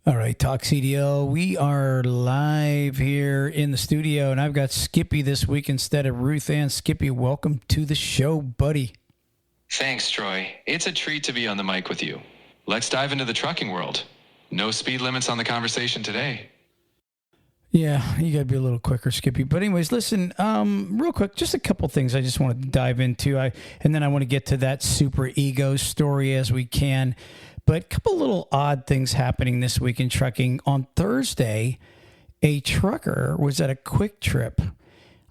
All right, TalkCDL. We are live here in the studio, and I've got Skippy this week instead of Ruth Ann. Skippy, welcome to the show, buddy. Thanks, Troy. It's a treat to be on the mic with you. Let's dive into the trucking world. No speed limits on the conversation today. Yeah, you got to be a little quicker, Skippy. But anyways, listen, real quick, just a couple things I just want to dive into. And then I want to get to that super ego story as we can. But a couple little odd things happening this week in trucking. On Thursday, a trucker was at a Quick Trip.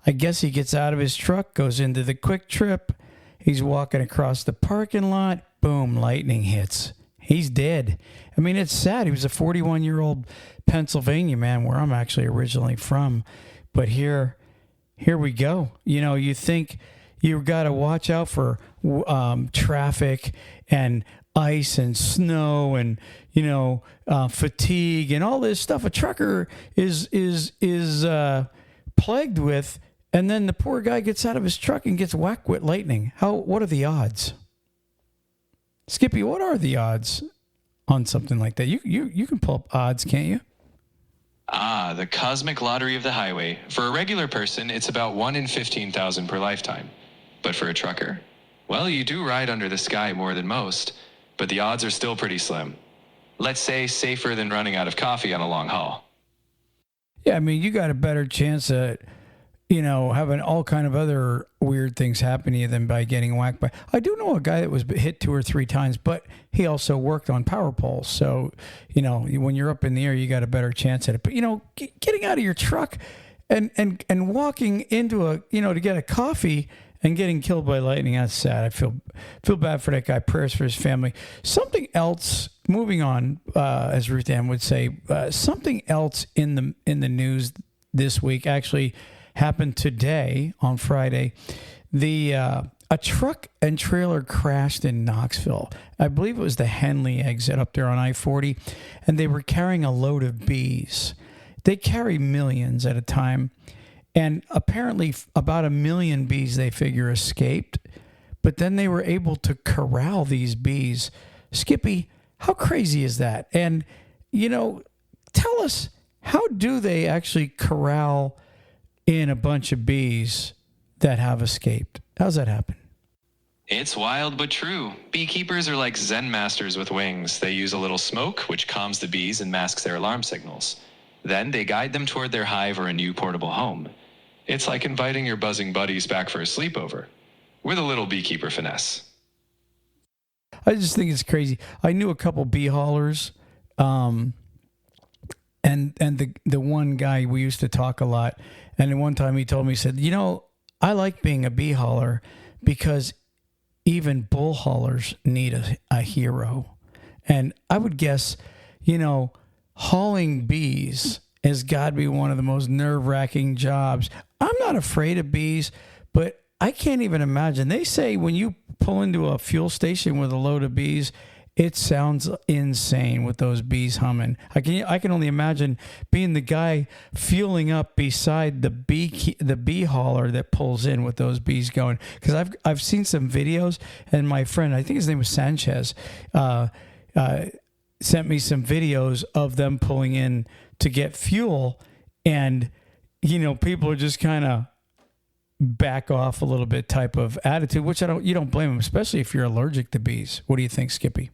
I guess he gets out of his truck, goes into the Quick Trip. He's walking across the parking lot. Boom, lightning hits. He's dead. I mean, it's sad. He was a 41-year-old Pennsylvania man, where I'm actually originally from. But here we go. You know, you think you've got to watch out for traffic and ice and snow and, fatigue and all this stuff a trucker is plagued with. And then the poor guy gets out of his truck and gets whacked with lightning. What are the odds? Skippy, what are the odds on something like that? You can pull up odds, can't you? The cosmic lottery of the highway. For a regular person, it's about 1 in 15,000 per lifetime. But for a trucker, well, you do ride under the sky more than most, but the odds are still pretty slim. Let's say safer than running out of coffee on a long haul. Yeah, I mean, you got a better chance at, having all kind of other weird things happen to you than by getting whacked by. I do know a guy that was hit 2 or 3 times, but he also worked on power poles. So, when you're up in the air, you got a better chance at it. But, getting out of your truck and walking into to get a coffee and getting killed by lightning, that's sad. I feel bad for that guy. Prayers for his family. Something else, moving on, as Ruth Ann would say, something else in the news this week actually happened today on Friday. A truck and trailer crashed in Knoxville. I believe it was the Henley exit up there on I-40, and they were carrying a load of bees. They carry millions at a time, and apparently about 1 million bees they figure escaped, but then they were able to corral these bees. Skippy, how crazy is that? And, tell us, how do they actually corral in a bunch of bees that have escaped? How's that happen? It's wild but true. Beekeepers are like Zen masters with wings. They use a little smoke, which calms the bees and masks their alarm signals. Then they guide them toward their hive or a new portable home. It's like inviting your buzzing buddies back for a sleepover, with a little beekeeper finesse. I just think it's crazy. I knew a couple bee haulers, and the one guy, we used to talk a lot, and one time he told me, he said, I like being a bee hauler because even bull haulers need a hero. And I would guess, hauling bees has got to be one of the most nerve-wracking jobs. I'm not afraid of bees, but I can't even imagine. They say when you pull into a fuel station with a load of bees, it sounds insane with those bees humming. I can only imagine being the guy fueling up beside the bee hauler that pulls in with those bees going. Because I've seen some videos, and my friend, I think his name was Sanchez, sent me some videos of them pulling in to get fuel, and people are just kind of back off a little bit type of attitude, which you don't blame them, especially if you're allergic to bees. What do you think, Skippy?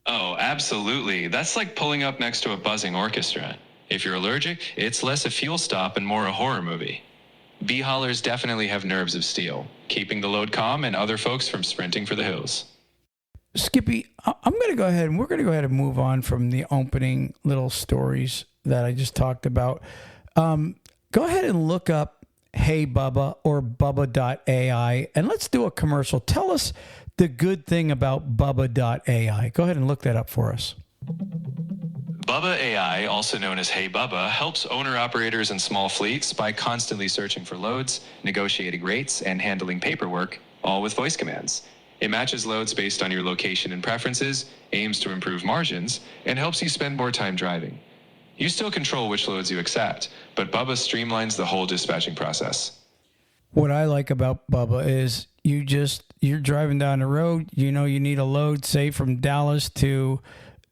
Oh, absolutely. That's like pulling up next to a buzzing orchestra. If you're allergic, it's less a fuel stop and more a horror movie. Bee haulers definitely have nerves of steel, keeping the load calm and other folks from sprinting for the hills. Skippy, I'm going to go ahead and move on from the opening little stories that I just talked about. Go ahead and look up Hey Bubba or Bubba.ai, and let's do a commercial. Tell us the good thing about Bubba.ai. Go ahead and look that up for us. Bubba AI, also known as Hey Bubba, helps owner-operators and small fleets by constantly searching for loads, negotiating rates, and handling paperwork, all with voice commands. It matches loads based on your location and preferences, aims to improve margins, and helps you spend more time driving. You still control which loads you accept, but Bubba streamlines the whole dispatching process. What I like about Bubba is you're driving down the road, you need a load, say from Dallas to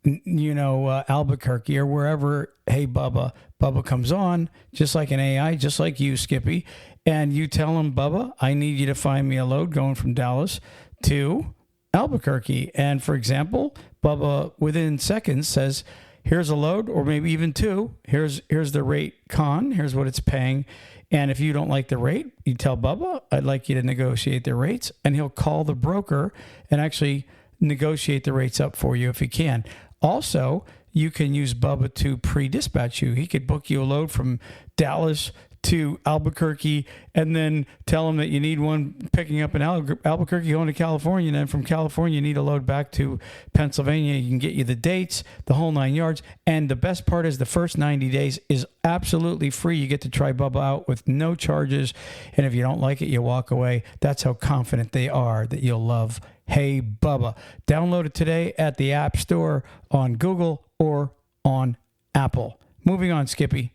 Albuquerque or wherever, hey, Bubba. Bubba comes on, just like an AI, just like you, Skippy. And you tell him, Bubba, I need you to find me a load going from Dallas to Albuquerque. And for example, Bubba within seconds says, here's a load, or maybe even two. Here's the rate here's what it's paying. And if you don't like the rate, you tell Bubba, I'd like you to negotiate the rates. And he'll call the broker and actually negotiate the rates up for you if he can. Also, you can use Bubba to pre-dispatch you. He could book you a load from Dallas to Albuquerque and then tell him that you need one picking up in Albuquerque going to California, and then from California you need a load back to Pennsylvania. You can get you the dates, the whole 9 yards. And the best part is the first 90 days is absolutely free. You get to try Bubba out with no charges, and if you don't like it, you walk away. That's how confident they are that you'll love Hey Bubba. Download it today at the App Store on Google or on Apple. Moving on, Skippy.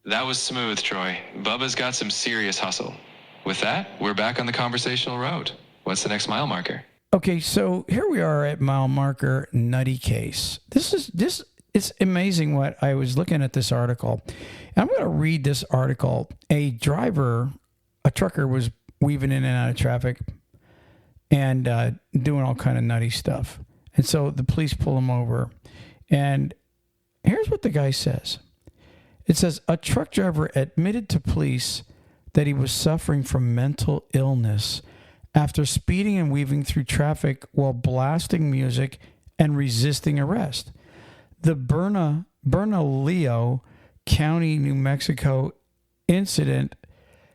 That was smooth, Troy. Bubba's got some serious hustle. With that, we're back on the conversational road. What's the next mile marker? Okay, so here we are at mile marker nutty case. It's amazing what I was looking at this article. I'm going to read this article. A trucker was weaving in and out of traffic and doing all kind of nutty stuff. And so the police pull him over. And here's what the guy says. It says, a truck driver admitted to police that he was suffering from mental illness after speeding and weaving through traffic while blasting music and resisting arrest. The Bernalillo County, New Mexico incident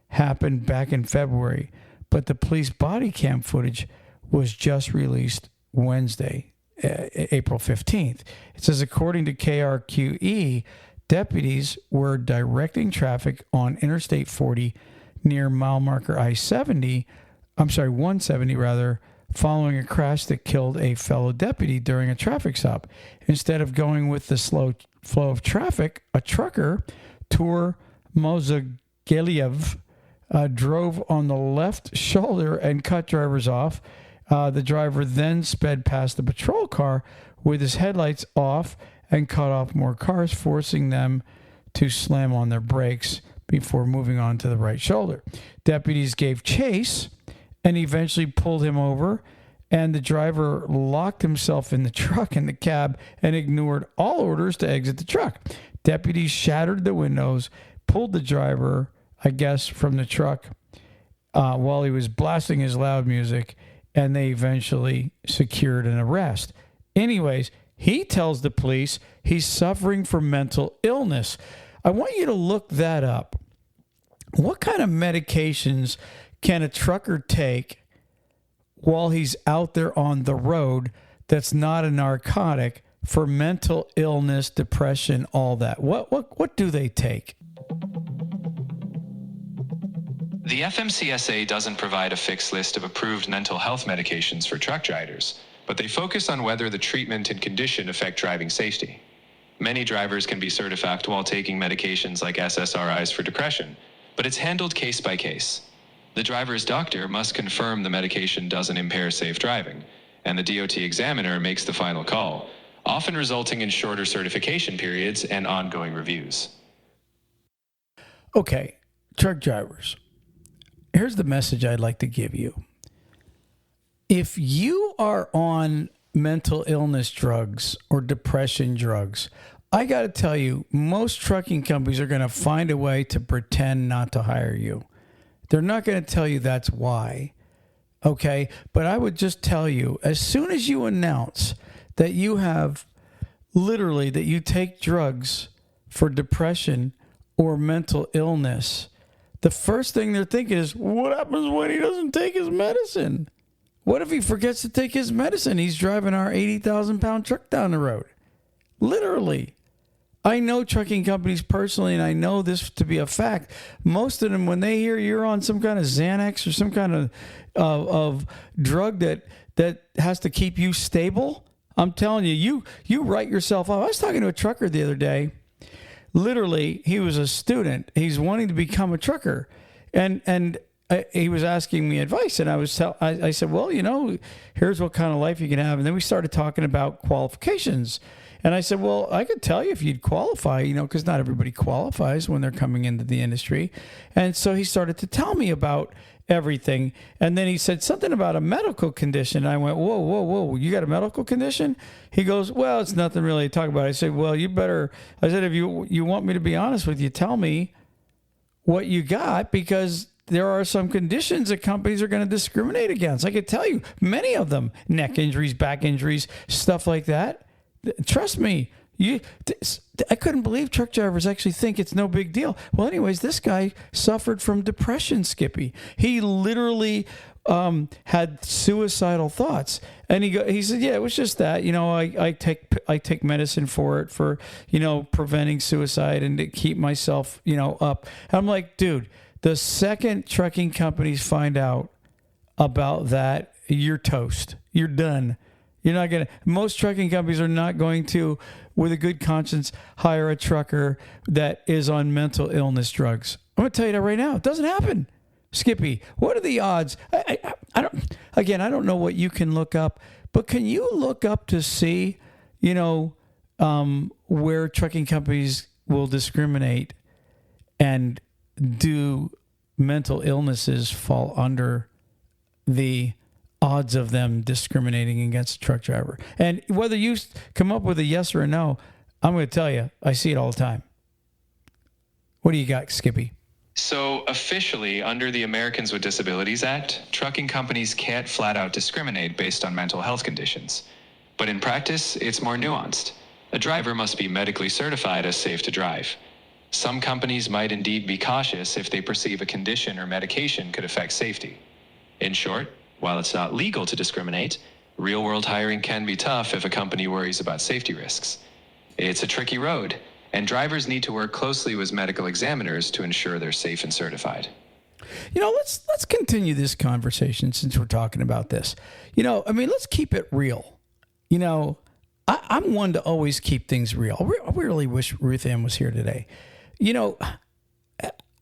happened back in February, but the police body cam footage was just released Wednesday, April 15th. It says, according to KRQE, deputies were directing traffic on Interstate 40 near mile marker I-170 following a crash that killed a fellow deputy during a traffic stop. Instead of going with the slow flow of traffic, a trucker, Tur Mozageliev, drove on the left shoulder and cut drivers off. The driver then sped past the patrol car with his headlights off and cut off more cars, forcing them to slam on their brakes before moving on to the right shoulder. Deputies gave chase and eventually pulled him over, and the driver locked himself in the truck in the cab and ignored all orders to exit the truck. Deputies shattered the windows, pulled the driver, I guess, from the truck while he was blasting his loud music, and they eventually secured an arrest. Anyways, he tells the police he's suffering from mental illness. I want you to look that up. What kind of medications can a trucker take while he's out there on the road that's not a narcotic for mental illness, depression, all that? What do they take? The FMCSA doesn't provide a fixed list of approved mental health medications for truck drivers, but they focus on whether the treatment and condition affect driving safety. Many drivers can be certified while taking medications like SSRIs for depression, but it's handled case by case. The driver's doctor must confirm the medication doesn't impair safe driving, and the DOT examiner makes the final call, often resulting in shorter certification periods and ongoing reviews. Okay, truck drivers, here's the message I'd like to give you. If you are on mental illness drugs or depression drugs, I got to tell you, most trucking companies are going to find a way to pretend not to hire you. They're not going to tell you that's why. Okay? But I would just tell you, as soon as you announce that you have literally that you take drugs for depression or mental illness, the first thing they're thinking is, what happens when he doesn't take his medicine? What if he forgets to take his medicine? He's driving our 80,000-pound truck down the road. Literally. I know trucking companies personally, and I know this to be a fact. Most of them, when they hear you're on some kind of Xanax or some kind of drug that has to keep you stable, I'm telling you, you write yourself off. I was talking to a trucker the other day. Literally, he was a student. He's wanting to become a trucker. And he was asking me advice, and I said, well, here's what kind of life you can have. And then we started talking about qualifications. And I said, well, I could tell you if you'd qualify, because not everybody qualifies when they're coming into the industry. And so he started to tell me about everything. And then he said something about a medical condition. I went, whoa, you got a medical condition? He goes, well, it's nothing really to talk about. I said, well, I said, if you want me to be honest with you, tell me what you got, because there are some conditions that companies are going to discriminate against. I could tell you many of them: neck injuries, back injuries, stuff like that. Trust me, I couldn't believe truck drivers actually think it's no big deal. Well, anyways, this guy suffered from depression, Skippy. He literally had suicidal thoughts, and he said, yeah, it was just that. I take medicine for it, for preventing suicide and to keep myself up. And I'm like, dude, the second trucking companies find out about that, you're toast. You're done. Most trucking companies are not going to, with a good conscience, hire a trucker that is on mental illness drugs. I'm going to tell you that right now. It doesn't happen. Skippy, what are the odds? I don't know what you can look up, but can you look up to see, where trucking companies will discriminate, and do mental illnesses fall under the odds of them discriminating against a truck driver? And whether you come up with a yes or a no, I'm going to tell you, I see it all the time. What do you got, Skippy? So officially, under the Americans with Disabilities Act, trucking companies can't flat out discriminate based on mental health conditions. But in practice, it's more nuanced. A driver must be medically certified as safe to drive. Some companies might indeed be cautious if they perceive a condition or medication could affect safety. In short, while it's not legal to discriminate, real-world hiring can be tough if a company worries about safety risks. It's a tricky road, and drivers need to work closely with medical examiners to ensure they're safe and certified. Let's continue this conversation since we're talking about this. Let's keep it real. I'm one to always keep things real. I really wish Ruth Ann was here today.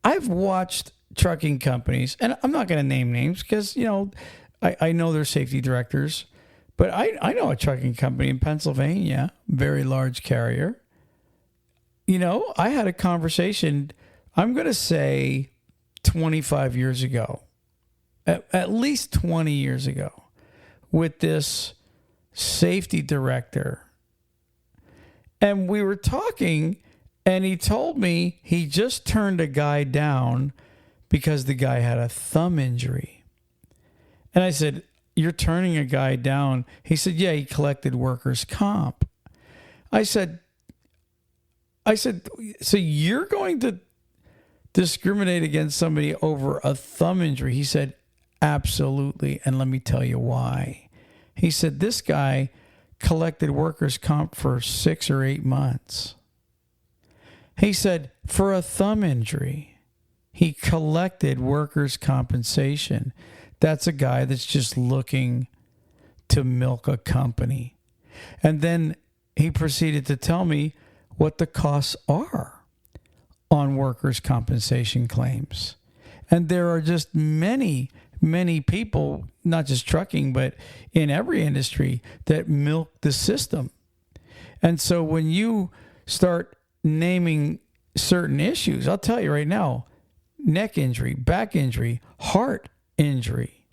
I've watched trucking companies, and I'm not going to name names because, I know their safety directors, but I know a trucking company in Pennsylvania, very large carrier. I had a conversation, I'm going to say 25 years ago, at least 20 years ago, with this safety director. And we were talking, and he told me he just turned a guy down because the guy had a thumb injury. And I said, you're turning a guy down? He said, yeah, he collected workers' comp. I said, so you're going to discriminate against somebody over a thumb injury? He said, absolutely. And let me tell you why. He said, this guy collected workers' comp for 6 or 8 months. He said, for a thumb injury, he collected workers' compensation. That's a guy that's just looking to milk a company. And then he proceeded to tell me what the costs are on workers' compensation claims. And there are just many people, not just trucking, but in every industry, that milk the system. And so when you start naming certain issues, I'll tell you right now, neck injury, back injury, heart injury.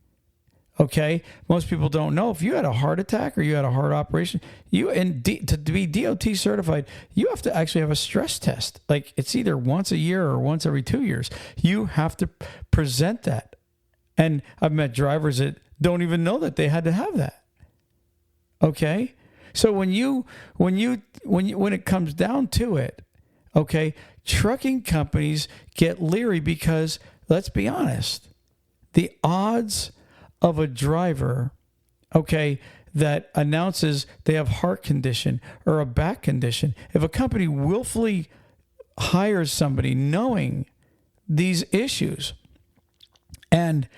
Okay? Most people don't know if you had a heart attack or you had a heart operation, to be DOT certified, you have to actually have a stress test. Like it's either once a year or once every 2 years. You have to present that. And I've met drivers that don't even know that they had to have that. Okay? So when it comes down to it, okay, trucking companies get leery because, let's be honest, the odds of a driver, okay, that announces they have heart condition or a back condition, if a company willfully hires somebody knowing these issues and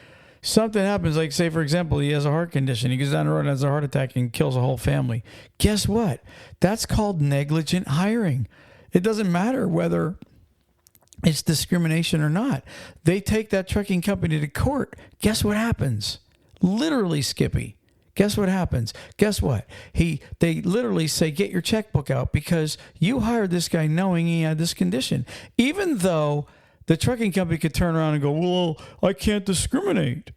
something happens, like say, for example, he has a heart condition, he goes down the road and has a heart attack and kills a whole family. Guess what? That's called negligent hiring. It doesn't matter whether it's discrimination or not. They take that trucking company to court. Guess what happens? Literally, Skippy. Guess what happens? Guess what? They literally say, get your checkbook out because you hired this guy knowing he had this condition. Even though the trucking company could turn around and go, well, I can't discriminate.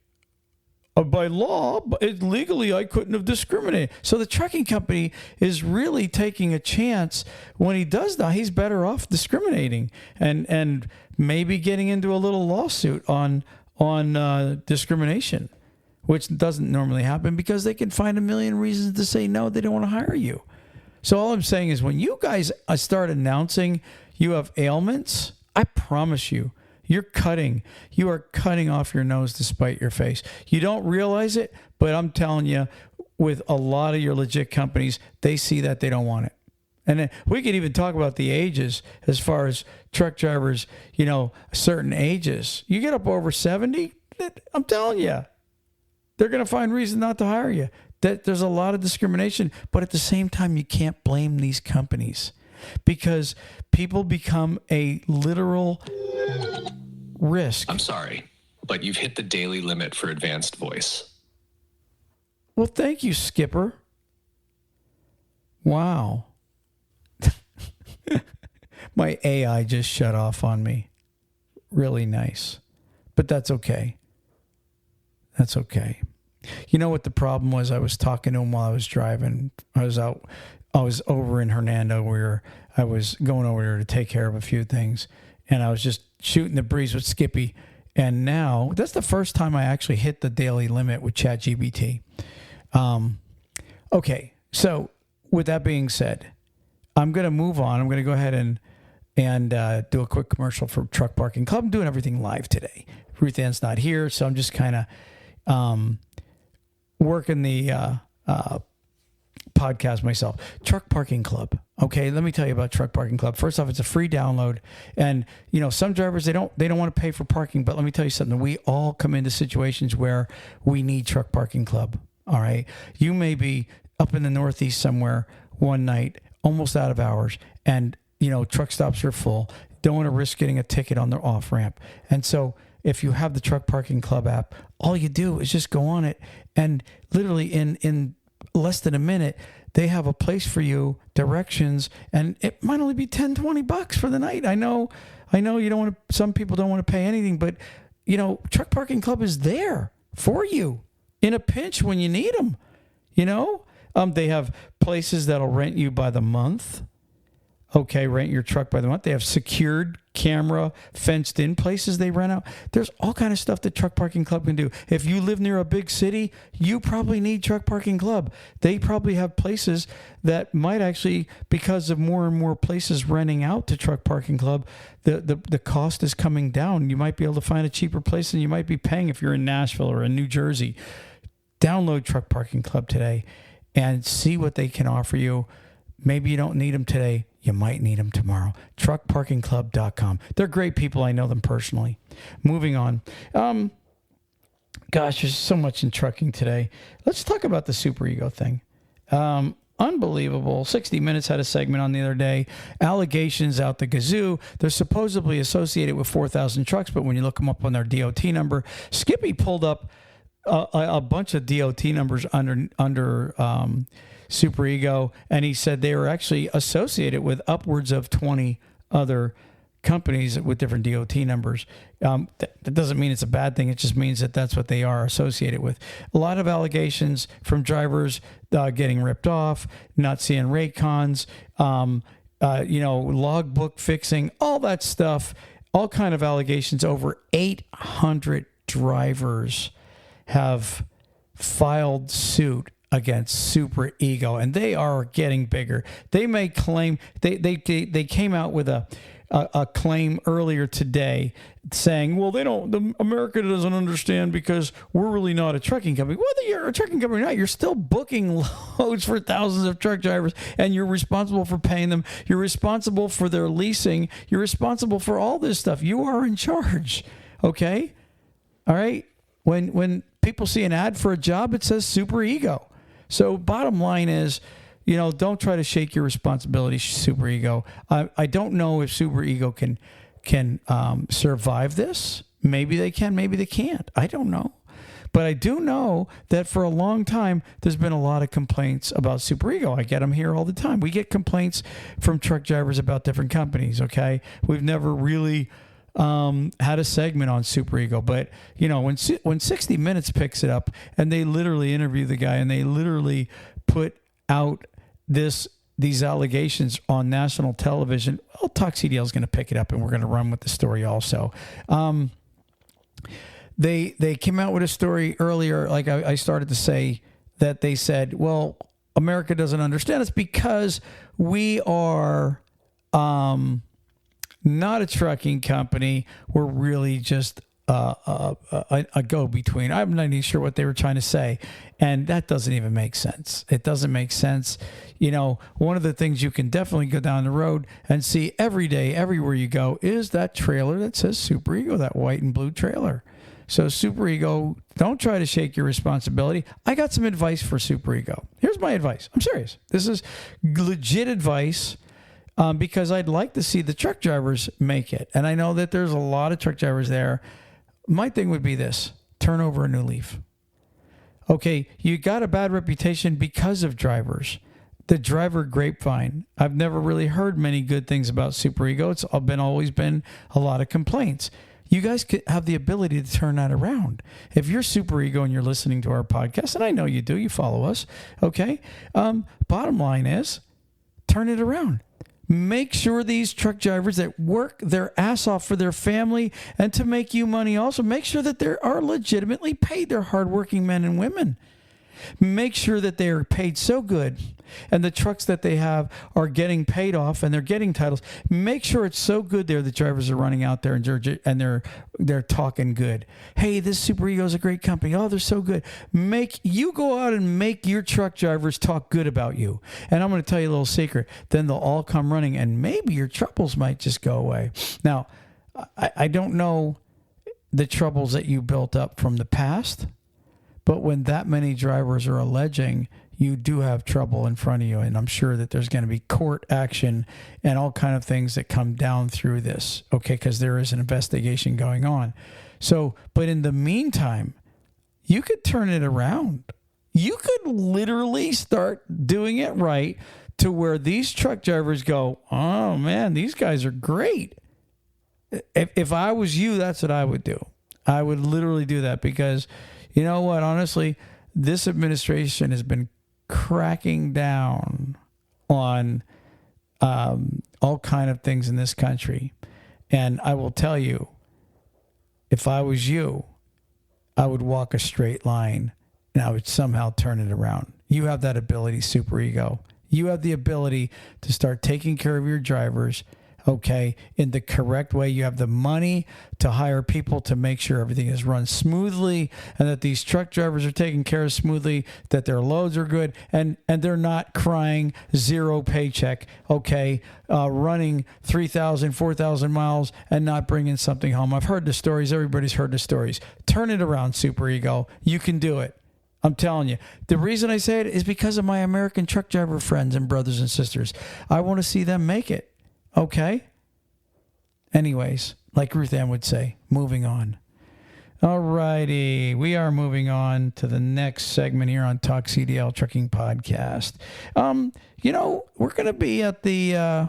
By law, but legally, I couldn't have discriminated. So the trucking company is really taking a chance. When he does that, he's better off discriminating and maybe getting into a little lawsuit on discrimination, which doesn't normally happen because they can find a million reasons to say no, they don't want to hire you. So all I'm saying is when you guys start announcing you have ailments, I promise you, you are cutting off your nose to spite your face. You don't realize it, but I'm telling you, with a lot of your legit companies, they see that they don't want it. And then we could even talk about the ages as far as truck drivers, certain ages. You get up over 70, I'm telling you, they're going to find reason not to hire you. There's a lot of discrimination, but at the same time, you can't blame these companies because people become a literal risk. I'm sorry, but you've hit the daily limit for advanced voice. Well, thank you, Skipper. Wow. My AI just shut off on me. Really nice. But that's okay. That's okay. You know what the problem was? I was talking to him while I was driving. I was over in Hernando where I was going over there to take care of a few things. And I was just shooting the breeze with Skippy. And now, that's the first time I actually hit the daily limit with ChatGPT. Okay, so with that being said, I'm going to move on. I'm going to go ahead and do a quick commercial for Truck Parking Club. I'm doing everything live today. Ruth Ann's not here, so I'm just kind of working the podcast myself. Truck Parking Club. Okay, let me tell you about Truck Parking Club. First off, it's a free download, and some drivers they don't want to pay for parking. But let me tell you something. We all come into situations where we need Truck Parking Club. All right, you may be up in the Northeast somewhere one night, almost out of hours, and truck stops are full. Don't want to risk getting a ticket on their off ramp, and so if you have the Truck Parking Club app, all you do is just go on it, and literally in less than a minute, they have a place for you, directions, and it might only be $10-$20 for the night. I know you don't want to, some people don't want to pay anything, but Truck Parking Club is there for you in a pinch when you need them. They have places that'll rent you by the month. Okay, rent your truck by the month. They have secured camera, fenced in places they rent out. There's all kind of stuff that Truck Parking Club can do. If you live near a big city, you probably need Truck Parking Club. They probably have places that might actually, because of more and more places renting out to Truck Parking Club, the cost is coming down. You might be able to find a cheaper place than you might be paying if you're in Nashville or in New Jersey. Download Truck Parking Club today and see what they can offer you. Maybe you don't need them today. You might need them tomorrow. TruckParkingClub.com. They're great people. I know them personally. Moving on. Gosh, there's so much in trucking today. Let's talk about the superego thing. Unbelievable. 60 Minutes had a segment on the other day. Allegations out the gazoo. They're supposedly associated with 4,000 trucks, but when you look them up on their DOT number, Skippy pulled up a bunch of DOT numbers under superego, and he said they were actually associated with upwards of 20 other companies with different DOT numbers. That doesn't mean it's a bad thing. It just means that that's what they are associated with. A lot of allegations from drivers getting ripped off, not seeing Raycons, logbook fixing, all that stuff, all kind of allegations. Over 800 drivers have filed suit against superego, and they are getting bigger. They may claim they came out with a claim earlier today saying, well, America doesn't understand because we're really not a trucking company. Whether you're a trucking company or not, you're still booking loads for thousands of truck drivers, and you're responsible for paying them. You're responsible for their leasing. You're responsible for all this stuff. You are in charge. Okay? All right? When people see an ad for a job, it says superego. So bottom line is, don't try to shake your responsibility, superego. I don't know if superego can survive this. Maybe they can, maybe they can't. I don't know. But I do know that for a long time, there's been a lot of complaints about Super Ego. I get them here all the time. We get complaints from truck drivers about different companies, okay? We've never really had a segment on Super Ego. But, when 60 Minutes picks it up and they literally interview the guy and they literally put out these allegations on national television, well, TalkCDL is going to pick it up and we're going to run with the story also. They came out with a story earlier, like I started to say, that they said, well, America doesn't understand us because we are not a trucking company. We're really just a go-between. I'm not even sure what they were trying to say. And that doesn't even make sense. It doesn't make sense. One of the things you can definitely go down the road and see every day, everywhere you go, is that trailer that says Super Ego, that white and blue trailer. So Super Ego, don't try to shake your responsibility. I got some advice for Super Ego. Here's my advice. I'm serious. This is legit advice because I'd like to see the truck drivers make it. And I know that there's a lot of truck drivers there. My thing would be this: turn over a new leaf. Okay, you got a bad reputation because of drivers. The driver grapevine. I've never really heard many good things about Super Ego. It's always been a lot of complaints. You guys could have the ability to turn that around. If you're Super Ego and you're listening to our podcast, and I know you do, you follow us, okay? Bottom line is, turn it around. Make sure these truck drivers that work their ass off for their family and to make you money also, make sure that they are legitimately paid. They're hardworking men and women. Make sure that they are paid so good and the trucks that they have are getting paid off and they're getting titles. Make sure it's so good there the drivers are running out there and they're talking good. Hey, this Super Ego is a great company. Oh, they're so good. You go out and make your truck drivers talk good about you. And I'm going to tell you a little secret. Then they'll all come running and maybe your troubles might just go away. Now, I don't know the troubles that you built up from the past. But when that many drivers are alleging, you do have trouble in front of you. And I'm sure that there's going to be court action and all kind of things that come down through this. Okay, because there is an investigation going on. So, but in the meantime, you could turn it around. You could literally start doing it right to where these truck drivers go, oh man, these guys are great. If I was you, that's what I would do. I would literally do that because you know what? Honestly, this administration has been cracking down on all kind of things in this country. And I will tell you, if I was you, I would walk a straight line and I would somehow turn it around. You have that ability, Super Ego. You have the ability to start taking care of your drivers, okay, in the correct way. You have the money to hire people to make sure everything is run smoothly and that these truck drivers are taken care of smoothly, that their loads are good, and they're not crying zero paycheck, okay, running 3,000, 4,000 miles and not bringing something home. I've heard the stories. Everybody's heard the stories. Turn it around, Super Ego. You can do it. I'm telling you. The reason I say it is because of my American truck driver friends and brothers and sisters. I want to see them make it. Okay? Anyways, like Ruth Ann would say, moving on. All righty. We are moving on to the next segment here on TalkCDL Trucking Podcast. We're going to be at the,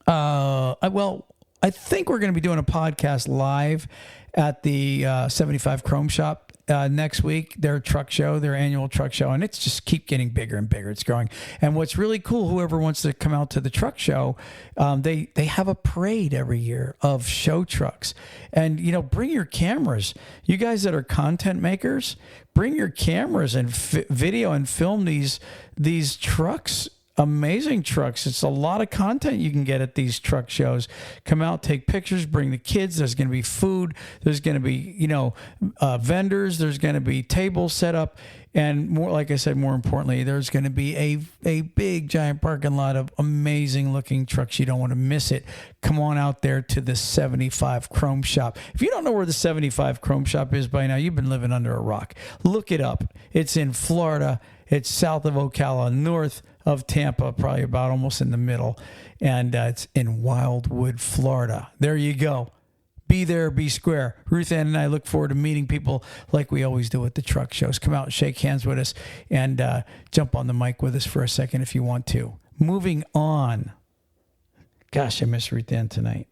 I think we're going to be doing a podcast live at the 75 Chrome Shop next week, their truck show, their annual truck show, and it's just keep getting bigger and bigger. It's growing. And what's really cool, whoever wants to come out to the truck show, they have a parade every year of show trucks. And, bring your cameras. You guys that are content makers, bring your cameras and video and film these trucks. Amazing trucks. It's a lot of content you can get at these truck shows. Come out, take pictures, bring the kids. There's going to be food. There's going to be, vendors. There's going to be tables set up. And more, like I said, more importantly, there's going to be a big giant parking lot of amazing looking trucks. You don't want to miss it. Come on out there to the 75 Chrome Shop. If you don't know where the 75 Chrome Shop is by now, you've been living under a rock. Look it up. It's in Florida. It's south of Ocala, north of Tampa, probably about almost in the middle. And it's in Wildwood, Florida. There you go. Be there, be square. Ruth Ann and I look forward to meeting people like we always do at the truck shows. Come out and shake hands with us and jump on the mic with us for a second if you want to. Moving on. Gosh, I miss Ruth Ann tonight.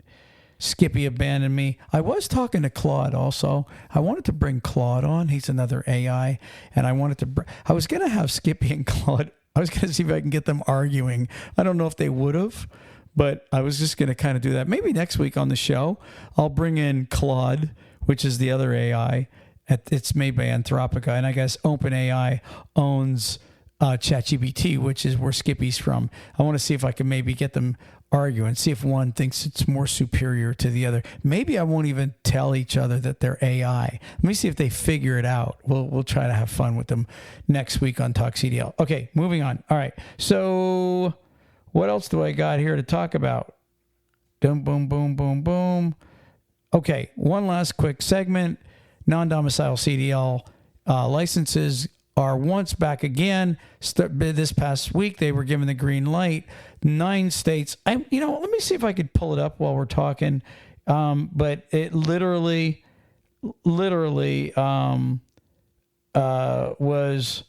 Skippy abandoned me. I was talking to Claude also. I wanted to bring Claude on. He's another AI. And I was going to have Skippy and Claude. I was going to see if I can get them arguing. I don't know if they would have. But I was just going to kind of do that. Maybe next week on the show, I'll bring in Claude, which is the other AI. It's made by Anthropica. And I guess OpenAI owns ChatGPT, which is where Skippy's from. I want to see if I can maybe get them arguing, see if one thinks it's more superior to the other. Maybe I won't even tell each other that they're AI. Let me see if they figure it out. We'll try to have fun with them next week on TalkCDL. Okay, moving on. All right. So what else do I got here to talk about? Boom, boom, boom, boom, boom. Okay, one last quick segment. Non-domicile CDL licenses are once back again. This past week, they were given the green light. 9 states. Let me see if I could pull it up while we're talking. But it literally was,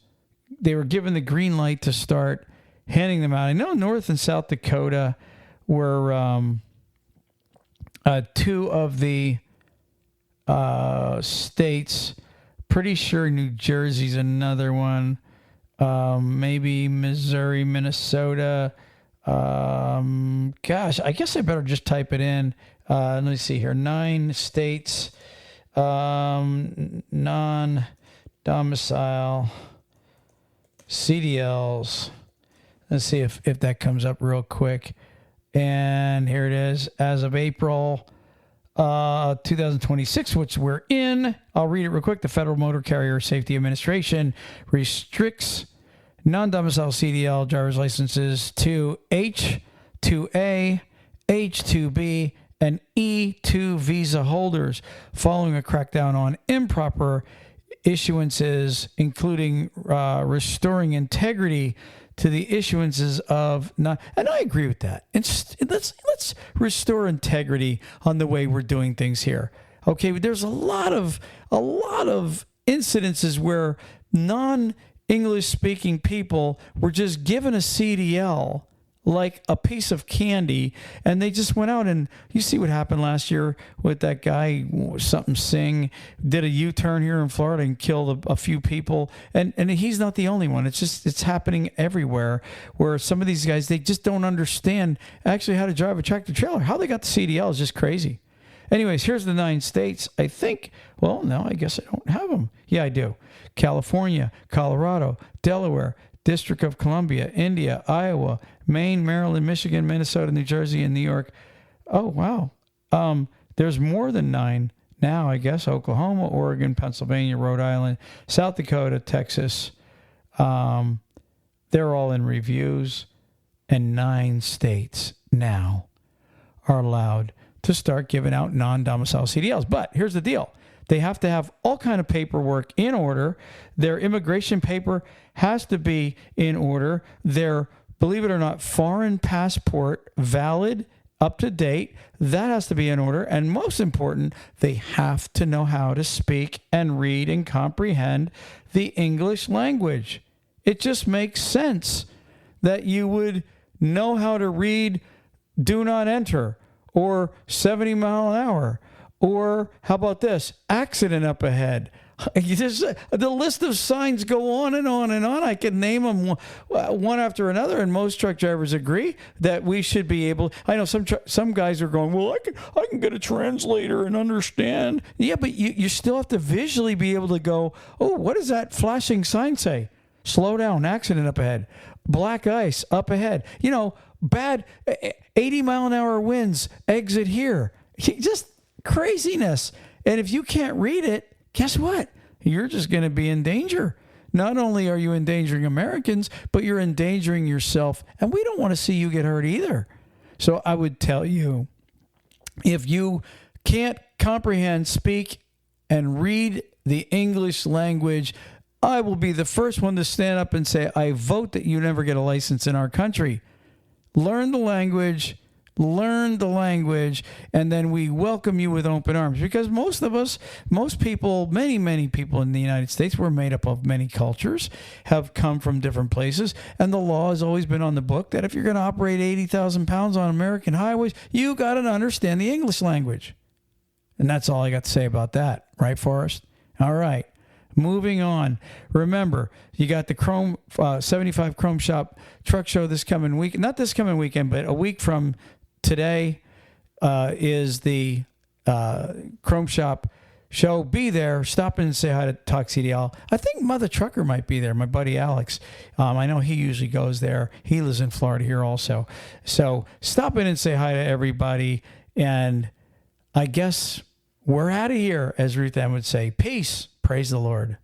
they were given the green light to start handing them out. I know North and South Dakota were 2 of the states. Pretty sure New Jersey's another one. Maybe Missouri, Minnesota. Gosh, I guess I better just type it in. Let me see here. 9 states, non-domicile CDLs. Let's see if that comes up real quick. And here it is. As of April 2026, which we're in. I'll read it real quick. The Federal Motor Carrier Safety Administration restricts non-domicile CDL driver's licenses to H-2A, H-2B, and E-2 visa holders following a crackdown on improper issuances, including restoring integrity to the issuances of and I agree with that. Let's restore integrity on the way we're doing things here. Okay, there's a lot of incidences where non-English speaking people were just given a CDL like a piece of candy, and they just went out, and you see what happened last year with that guy, Singh, did a U-turn here in Florida and killed a few people, and he's not the only one. It's happening everywhere, where some of these guys, they just don't understand actually how to drive a tractor trailer. How they got the CDL is just crazy. Anyways, here's the 9 states. I think, well, no, I guess I don't have them. Yeah, I do. California, Colorado, Delaware, District of Columbia, India, Iowa, Maine, Maryland, Michigan, Minnesota, New Jersey, and New York. Oh, wow. There's more than 9 now, I guess. Oklahoma, Oregon, Pennsylvania, Rhode Island, South Dakota, Texas. They're all in reviews. And 9 states now are allowed to start giving out non-domicile CDLs. But here's the deal. They have to have all kind of paperwork in order. Their immigration paper has to be in order. Their, believe it or not, foreign passport valid, up to date. That has to be in order. And most important, they have to know how to speak and read and comprehend the English language. It just makes sense that you would know how to read do not enter or 70 mile an hour. Or how about this? Accident up ahead. The list of signs go on and on and on. I can name them one after another, and most truck drivers agree that we should be able. I know some guys are going, well, I can get a translator and understand. Yeah, but you still have to visually be able to go, oh, what does that flashing sign say? Slow down, accident up ahead. Black ice up ahead. Bad 80 mile an hour winds, exit here. Just craziness. And if you can't read it, guess what? You're just going to be in danger. Not only are you endangering Americans, but you're endangering yourself. And we don't want to see you get hurt either. So I would tell you, if you can't comprehend, speak, and read the English language I will be the first one to stand up and say, I vote that you never get a license in our country. Learn the language, and then we welcome you with open arms. Because most of us, most people, many people in the United States, we're made up of many cultures, have come from different places, and the law has always been on the book that if you're going to operate 80,000 pounds on American highways, you got to understand the English language. And that's all I got to say about that. Right, Forrest? All right. Moving on. Remember, you got the Chrome 75 Chrome Shop Truck Show this coming week. Not this coming weekend, but a week from today is the Chrome Shop show. Be there. Stop in and say hi to TalkCDL. I think Mother Trucker might be there, my buddy Alex. I know he usually goes there. He lives in Florida here also. So stop in and say hi to everybody. And I guess we're out of here, as Ruth Ann would say. Peace. Praise the Lord.